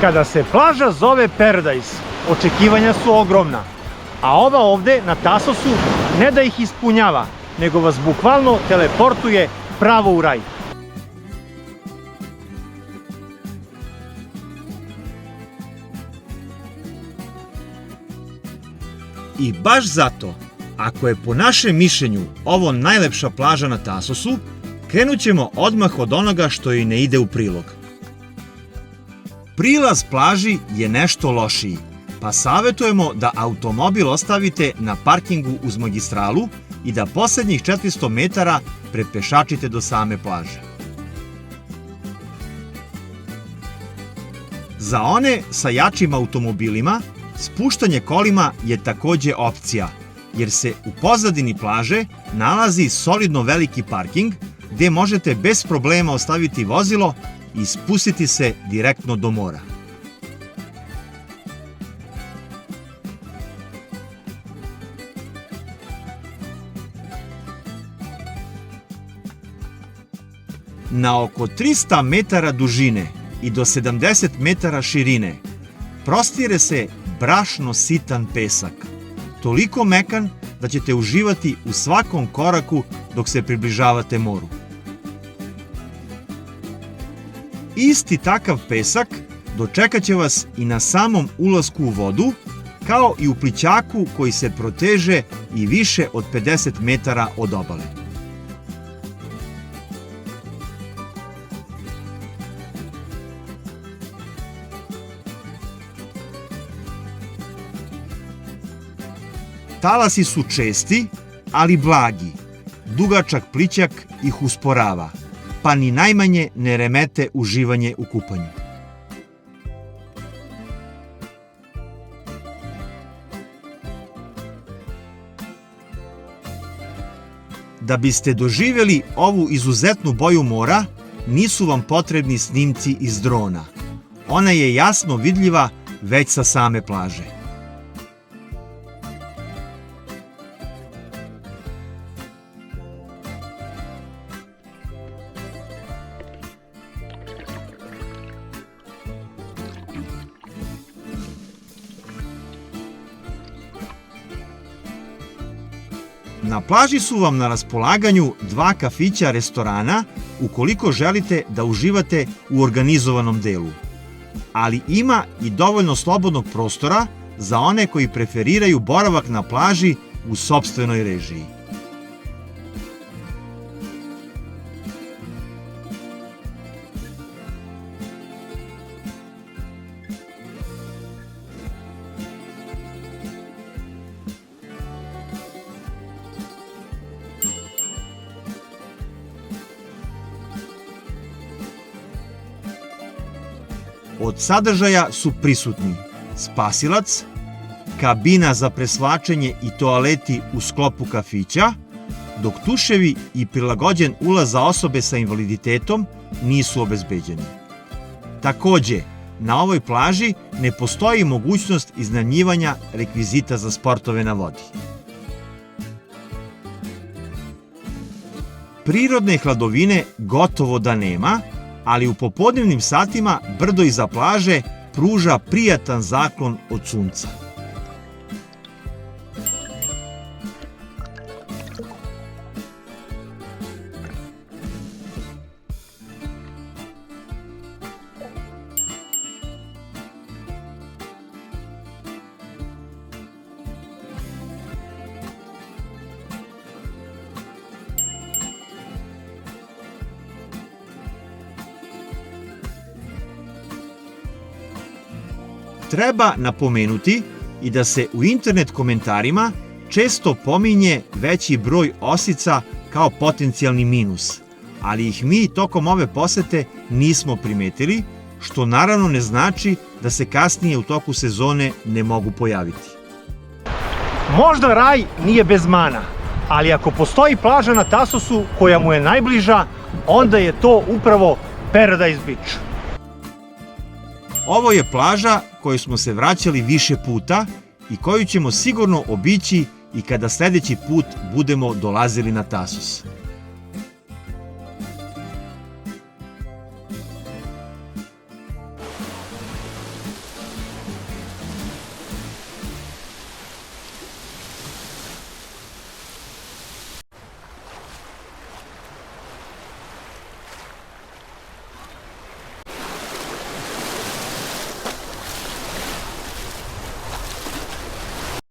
Kada se plaža zove Paradise, očekivanja su ogromna, a ova ovde na Tasosu ne da ih ispunjava, nego vas bukvalno teleportuje pravo u raj. I baš zato, ako je po našem mišljenju ovo najlepša plaža na Tasosu, krenut ćemo odmah od onoga što joj ne ide u prilog. Prilaz plaži je nešto lošiji, pa savjetujemo da automobil ostavite na parkingu uz magistralu i da poslednjih 400 metara prepešačite do same plaže. Za one sa jačim automobilima, spuštanje kolima je takođe opcija, jer se u pozadini plaže nalazi solidno veliki parking gde možete bez problema ostaviti vozilo i spustiti se direktno do mora. Na oko 300 metara dužine i do 70 metara širine prostire se brašno sitan pesak, toliko mekan da ćete uživati u svakom koraku dok se približavate moru. Isti takav pesak dočekat će vas i na samom ulasku u vodu, kao i u plićaku koji se proteže i više od 50 metara od obale. Talasi su česti, ali blagi. Dugačak plićak ih usporava, pa ni najmanje ne remete uživanje u kupanju. Da biste doživjeli ovu izuzetnu boju mora, nisu vam potrebni snimci iz drona. Ona je jasno vidljiva već sa same plaže. Na plaži su vam na raspolaganju 2 kafića restorana ukoliko želite da uživate u organizovanom delu. Ali ima i dovoljno slobodnog prostora za one koji preferiraju boravak na plaži u sopstvenoj režiji. Od sadržaja su prisutni spasilac, kabina za presvlačenje i toaleti u sklopu kafića, dok tuševi i prilagođen ulaz za osobe sa invaliditetom nisu obezbeđeni. Takođe, na ovoj plaži ne postoji mogućnost iznajmljivanja rekvizita za sportove na vodi. Prirodne hladovine gotovo da nema, ali u popodnevnim satima brdo iza plaže pruža prijatan zaklon od sunca. Treba napomenuti i da se u internet komentarima često pominje veći broj osica kao potencijalni minus, ali ih mi tokom ove posete nismo primetili, što naravno ne znači da se kasnije u toku sezone ne mogu pojaviti. Možda raj nije bez mana, ali ako postoji plaža na Tasosu koja mu je najbliža, onda je to upravo Paradise Beach. Ovo je plaža kojoj smo se vraćali više puta i koju ćemo sigurno obići i kada sledeći put budemo dolazili na Tasos.